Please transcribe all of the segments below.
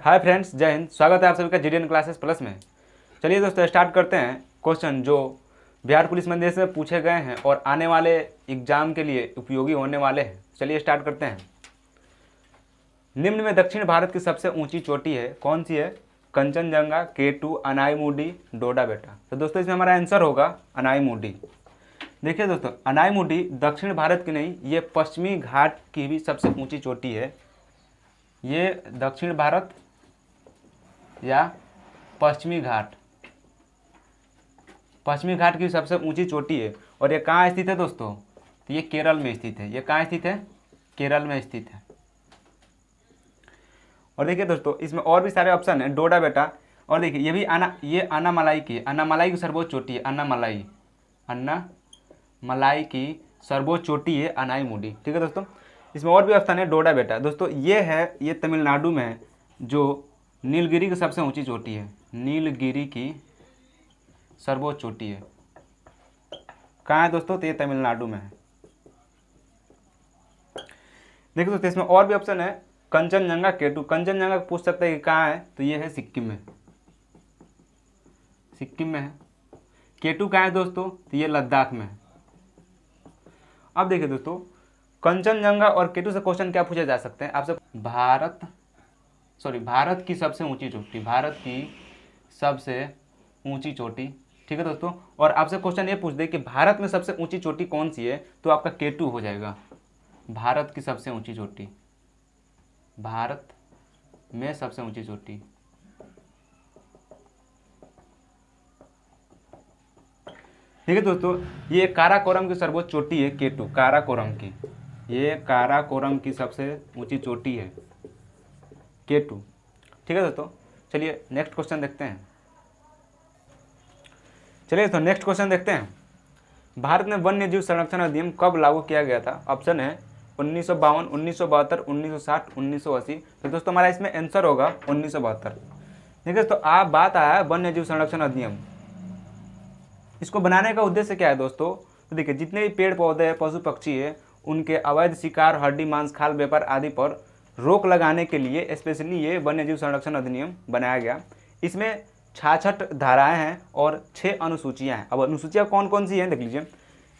Hi friends, जय हिंद। स्वागत है आप सभी का जीडीएन क्लासेस प्लस में। चलिए दोस्तों, स्टार्ट करते हैं क्वेश्चन जो बिहार पुलिस मंदिर से पूछे गए हैं और आने वाले एग्जाम के लिए उपयोगी होने वाले हैं। चलिए स्टार्ट करते हैं। निम्न में दक्षिण भारत की सबसे ऊंची चोटी है, कौन सी है? कंचनजंगा, K2, अनाईमुडी, डोडा बेटा। तो दोस्तों इसमें हमारा आंसर होगा अनाईमुडी। देखिए दोस्तों, अनाईमुडी दक्षिण भारत की नहीं, ये पश्चिमी घाट की भी सबसे ऊंची चोटी है। ये दक्षिण भारत या पश्चिमी घाट की सबसे ऊंची चोटी है। और ये कहाँ स्थित है दोस्तों? तो ये केरल में स्थित है। ये कहाँ स्थित है? केरल में स्थित है। और देखिए दोस्तों, इसमें और भी सारे ऑप्शन हैं। डोडा बेटा, और देखिए ये भी अन्नामलाई की सर्वोच्च चोटी है। अन्नामलाई की सर्वोच्च चोटी है अनाईमुडी। ठीक है दोस्तों, इसमें और भी ऑप्शन है। डोडा बेटा दोस्तों ये तमिलनाडु में है, जो नीलगिरी की सबसे ऊंची चोटी है। नीलगिरी की सर्वोच्च चोटी है। कहाँ है दोस्तों? तो ये तमिलनाडु में है। देखिए दोस्तों, इसमें और भी ऑप्शन है। कंचनजंगा, K2। कंचनजंगा पूछ सकते हैं कि कहाँ है, तो ये है सिक्किम में। सिक्किम में है। K2 कहाँ है दोस्तों? तो ये लद्दाख में है। अब देखिए दोस्तों, कंचनजंगा और K2 से क्वेश्चन क्या पूछे जा सकते हैं आपसे? भारत की सबसे ऊंची चोटी, भारत की सबसे ऊंची चोटी। ठीक है दोस्तों, और आपसे क्वेश्चन ये पूछ दे कि भारत में सबसे ऊंची चोटी कौन सी है, तो आपका K2 हो जाएगा। भारत की सबसे ऊंची चोटी, भारत में सबसे ऊंची चोटी। ठीक है दोस्तों, ये काराकोरम की सर्वोच्च चोटी है K2, काराकोरम की। ये काराकोरम की सबसे ऊंची चोटी है K2। ठीक है दोस्तों, चलिए नेक्स्ट क्वेश्चन देखते हैं। नेक्स्ट क्वेश्चन देखते हैं। भारत में वन्य जीव संरक्षण अधिनियम कब लागू किया गया था? ऑप्शन है 1952, 1972, 1960, 1980। तो दोस्तों हमारा इसमें आंसर होगा 1972। ठीक है, तो आप बात आया वन्य जीव संरक्षण अधिनियम। इसको बनाने का उद्देश्य क्या है दोस्तों? तो देखिए, जितने भी पेड़ पौधे हैं, पशु पक्षी है, उनके अवैध शिकार, हड्डी मांस, खाल व्यापार आदि पर रोक लगाने के लिए स्पेशली ये वन्य जीव संरक्षण अधिनियम बनाया गया। इसमें 66 धाराएं हैं और 6 अनुसूचियां हैं। अब अनुसूचियां कौन कौन सी हैं देख लीजिए।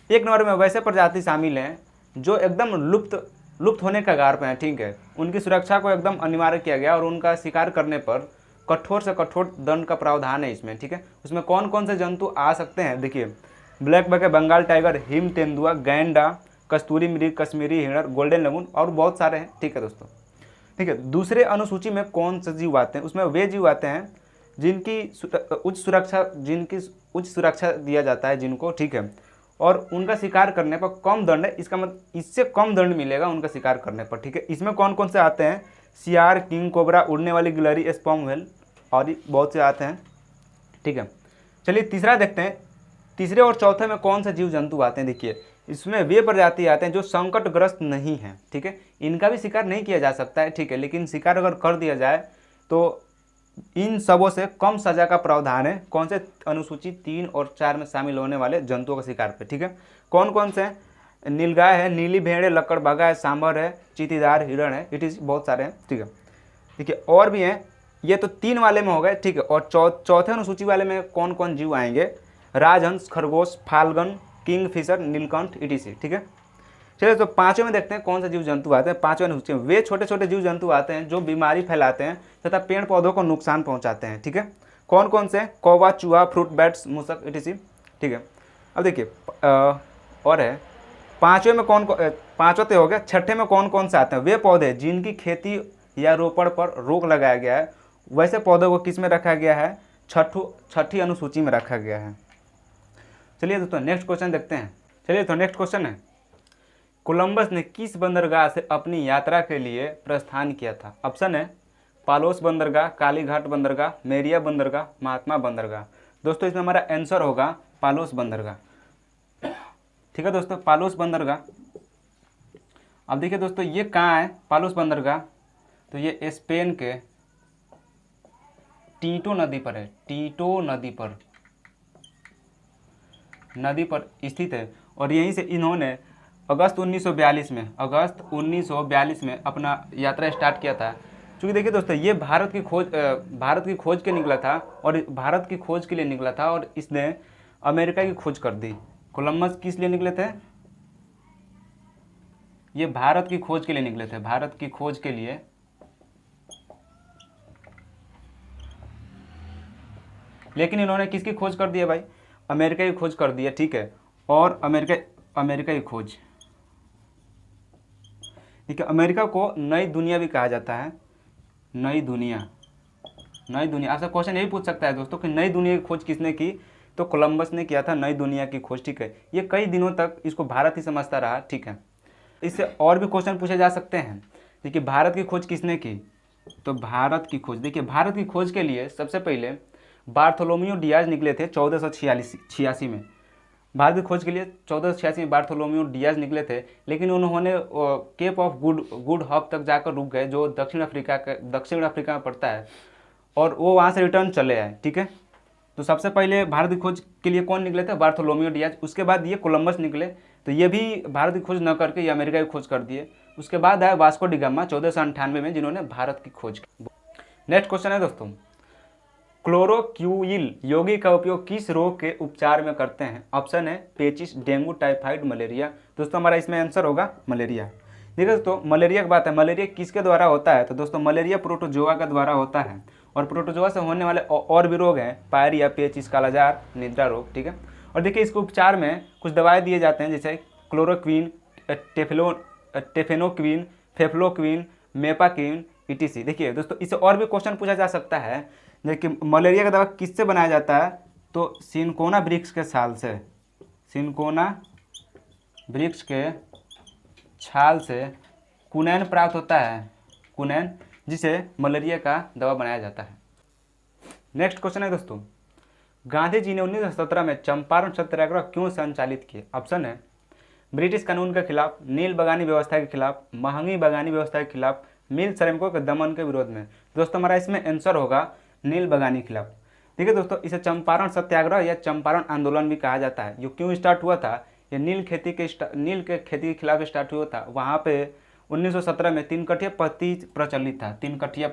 एक नंबर में वैसे प्रजाति शामिल हैं जो एकदम लुप्त होने के कगार पर हैं। ठीक है, उनकी सुरक्षा को एकदम अनिवार्य किया गया और उनका शिकार करने पर कठोर से कठोर दंड का प्रावधान है इसमें। ठीक है, उसमें कौन कौन से जंतु आ सकते हैं? देखिए, ब्लैक बक, बंगाल टाइगर, हिम तेंदुआ, गैंडा, कस्तूरी मृग, कश्मीरी हिरण, गोल्डन लगून और बहुत सारे हैं। ठीक है दोस्तों, ठीक है। दूसरे अनुसूची में कौन से जीव आते हैं? उसमें वे जीव आते हैं जिनकी उच्च सुरक्षा दिया जाता है जिनको। ठीक है, और उनका शिकार करने पर कम दंड है। इसका मतलब इससे कम दंड मिलेगा उनका शिकार करने पर। ठीक है, इसमें कौन कौन से आते हैं? सियार, किंग कोबरा, उड़ने वाली गिलहरी, स्पर्म व्हेल और बहुत से आते हैं। ठीक है, चलिए तीसरा देखते हैं। तीसरे और चौथे में कौन से जीव जंतु आते हैं? देखिए, इसमें वे प्रजाति आते हैं जो संकटग्रस्त नहीं हैं। ठीक है, इनका भी शिकार नहीं किया जा सकता है। ठीक है, लेकिन शिकार अगर कर दिया जाए तो इन सबों से कम सजा का प्रावधान है। कौन से? अनुसूची 3 और 4 में शामिल होने वाले जंतुओं का शिकार पे। ठीक है, कौन कौन से? नीलगाय है, नीली भेड़ है, लकड़बग्गा है, सांभर है, चीतीदार हिरण है। इट इज बहुत सारे हैं। ठीक है, देखिए और भी हैं। ये तो 3 वाले में हो गए। ठीक है, और चौथे अनुसूची वाले में कौन कौन जीव आएंगे? राजहंस, खरगोश, फाल्गन, किंगफिशर, नीलकंठ, इटीसी। ठीक है, चलिए तो पांचों में देखते हैं कौन से जीव जंतु आते हैं। पांचों अनुसूची में वे छोटे छोटे जीव जंतु आते हैं जो बीमारी फैलाते हैं तथा पेड़ पौधों को नुकसान पहुंचाते हैं। ठीक है, कौन कौन से? कौवा, चूहा, फ्रूट बैट्स, मूसक, इटीसी। ठीक है, अब देखिए और है पांचवें में पांचों तो हो गया। छठे में कौन कौन से आते हैं? वे पौधे जिनकी खेती या रोपण पर रोक लगाया गया है। वैसे पौधों को किस में रखा गया है? छठी अनुसूची में रखा गया है। चलिए दोस्तों नेक्स्ट क्वेश्चन देखते हैं। चलिए तो नेक्स्ट क्वेश्चन है, कोलंबस ने किस बंदरगाह से अपनी यात्रा के लिए प्रस्थान किया था? ऑप्शन है पालोस बंदरगाह, कालीघाट बंदरगाह, मेरिया बंदरगाह, महात्मा बंदरगाह। दोस्तों इसमें हमारा आंसर होगा पालोस बंदरगाह। ठीक है दोस्तों, पालोस बंदरगाह। अब देखिए दोस्तों, ये कहाँ है पालोस बंदरगाह? तो ये स्पेन के टीटो नदी पर है। टीटो नदी पर स्थित है। और यहीं से इन्होंने अगस्त 1942 में अपना यात्रा स्टार्ट किया था। क्योंकि देखिए दोस्तों ये भारत की खोज के निकला था, और भारत की खोज के लिए निकला था, और इसने अमेरिका की खोज कर दी। कोलंबस किस लिए निकले थे? ये भारत की खोज के लिए निकले थे, भारत की खोज के लिए। लेकिन इन्होंने किसकी खोज कर दी है भाई? अमेरिका की खोज कर दी है, ठीक है। और अमेरिका की खोज, ठीक है। अमेरिका को नई दुनिया भी कहा जाता है, नई दुनिया। आपसे क्वेश्चन यही पूछ सकता है दोस्तों कि नई दुनिया की खोज किसने की? तो कोलंबस ने किया था नई दुनिया की खोज, ठीक है। ये कई दिनों तक इसको भारत ही समझता रहा, ठीक है। इससे और भी क्वेश्चन पूछे जा सकते हैं। देखिए भारत की खोज किसने की? तो भारत की खोज, देखिए भारत की खोज के लिए सबसे पहले बार्थोलोमियो डियाज निकले थे 1486 में। भारत की खोज के लिए 1486 में बार्थोलोमियो डियाज निकले थे, लेकिन उन्होंने केप ऑफ गुड होप तक जाकर रुक गए, जो दक्षिण अफ्रीका में पड़ता है, और वो वहाँ से रिटर्न चले आए, ठीक है। तो सबसे पहले भारत की खोज के लिए कौन निकले थे? Bartolomeu Diaz. उसके बाद ये कोलंबस निकले, तो ये भी भारत की खोज न करके ये अमेरिका की खोज कर दिए। उसके बाद आया वास्को डी गामा 1498 में, जिन्होंने भारत की खोज की। नेक्स्ट क्वेश्चन है दोस्तों, क्लोरोक्यूइल यौगिक का उपयोग किस रोग के उपचार में करते हैं? ऑप्शन है पेचिस, डेंगू, टाइफाइड, मलेरिया। दोस्तों हमारा इसमें आंसर होगा मलेरिया। देखिए दोस्तों मलेरिया की बात है, मलेरिया किसके द्वारा होता है? तो दोस्तों मलेरिया प्रोटोजोआ के द्वारा होता है, और प्रोटोजोआ से होने वाले और भी रोग हैं, पायरिया, पेचिस, कालाजार, निद्रा रोग, ठीक है। और देखिए इसके उपचार में कुछ दवाएं दिए जाते हैं, जैसे क्लोरोक्वीन, टेफेनोक्वीन, फेफ्लोक्वीन, मेपाक्वीन, ईटीसी। देखिए दोस्तों इससे और भी क्वेश्चन पूछा जा सकता है, देखिए मलेरिया का दवा किससे बनाया जाता है? तो सिनकोना वृक्ष के छाल से, सिनकोना वृक्ष के छाल से कुनैन प्राप्त होता है, कुनैन, जिसे मलेरिया का दवा बनाया जाता है। नेक्स्ट क्वेश्चन है दोस्तों, गांधी जी ने 1917 में चंपारण सत्याग्रह क्यों संचालित किए? ऑप्शन है ब्रिटिश कानून के खिलाफ, नील बगानी व्यवस्था के खिलाफ, महंगी बगानी व्यवस्था के खिलाफ, मिल श्रमिकों के दमन के विरोध में। दोस्तों हमारा इसमें आंसर होगा नील बगानी के खिलाफ। देखिए दोस्तों इसे चंपारण सत्याग्रह या चंपारण आंदोलन भी कहा जाता है। जो क्यों स्टार्ट हुआ था? ये नील के खेती के खिलाफ स्टार्ट हुआ था। वहाँ पे 1917 में 3 कठिया पद्धति प्रचलित था, 3 कठिया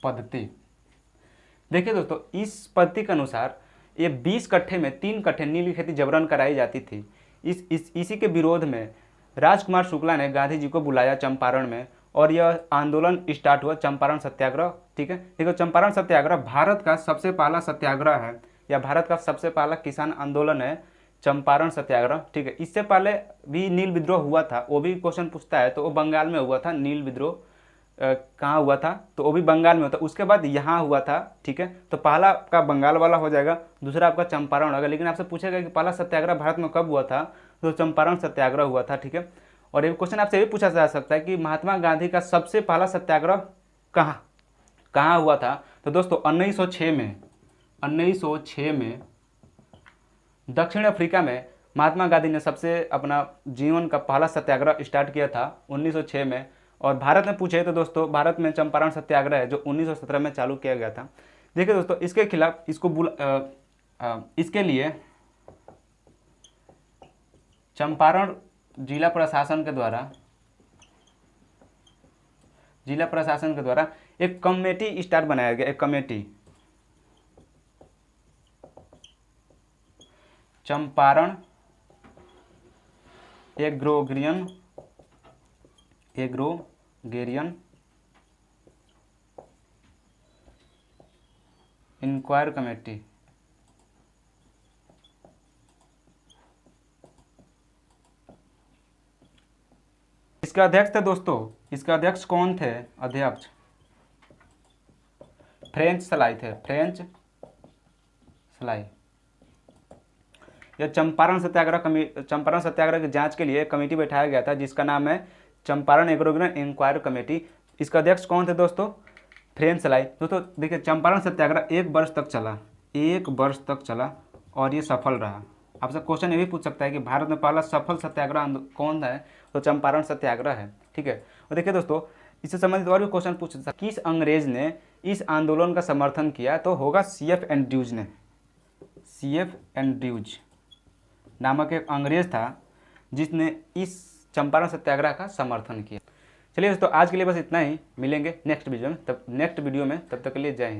पद्धति। देखिए दोस्तों इस पद्धति के अनुसार ये 20 कट्ठे में 3 कट्ठे नील की खेती जबरन कराई जाती थी। इसी के विरोध में राजकुमार शुक्ला ने गांधी जी को बुलाया चंपारण में, और यह आंदोलन स्टार्ट हुआ चंपारण सत्याग्रह, ठीक है। देखो चंपारण सत्याग्रह भारत का सबसे पहला सत्याग्रह है, या भारत का सबसे पहला किसान आंदोलन है चंपारण सत्याग्रह, ठीक है। इससे पहले भी नील विद्रोह हुआ था, वो भी क्वेश्चन पूछता है, तो वो बंगाल में हुआ था। नील विद्रोह कहाँ हुआ था? तो वो भी बंगाल में होता, उसके बाद यहाँ हुआ था, ठीक है। तो पहला आपका बंगाल वाला हो जाएगा, दूसरा आपका चंपारण होगा। लेकिन आपसे पूछेगा कि पहला सत्याग्रह भारत में कब हुआ था? तो चंपारण सत्याग्रह हुआ था, ठीक है। और एक क्वेश्चन आपसे ये पूछा जा सकता है कि महात्मा गांधी का सबसे पहला सत्याग्रह कहाँ हुआ था? तो दोस्तों 1906 में दक्षिण अफ्रीका में महात्मा गांधी ने सबसे अपना जीवन का पहला सत्याग्रह स्टार्ट किया था 1906 में। और भारत में पूछे तो दोस्तों भारत में चंपारण सत्याग्रह है जो 1917 में चालू किया गया था। देखिए दोस्तों इसके खिलाफ इसके लिए चंपारण जिला प्रशासन के द्वारा एक कमेटी स्टार्ट बनाया गया, एक कमेटी, चंपारण एग्रोगेरियन इंक्वायर कमेटी। इसका अध्यक्ष थे दोस्तों, इसका अध्यक्ष कौन थे? अध्यक्ष फ्रेंच सलाई थे, फ्रेंच सलाई। यह चंपारण सत्याग्रह की जांच के लिए कमेटी बैठाया गया था जिसका नाम है चंपारण एग्रोगेरियन इंक्वायर कमेटी। इसका अध्यक्ष कौन थे दोस्तों? फ्रेंच सलाई। दोस्तों देखिए चंपारण सत्याग्रह 1 वर्ष तक चला और ये सफल रहा। आपसे क्वेश्चन ये भी पूछ सकता है कि भारत में पहला सफल सत्याग्रह कौन है? तो चंपारण सत्याग्रह है, ठीक है। और देखिए दोस्तों इससे संबंधित और भी क्वेश्चन पूछ सकता है, किस अंग्रेज ने इस आंदोलन का समर्थन किया? तो होगा C.F. एंड्रयूज ने। C.F. एंड्रयूज नामक एक अंग्रेज था जिसने इस चंपारण सत्याग्रह का समर्थन किया। चलिए दोस्तों, आज के लिए बस इतना ही। मिलेंगे नेक्स्ट वीडियो में, तब तक के लिए जय हिंद।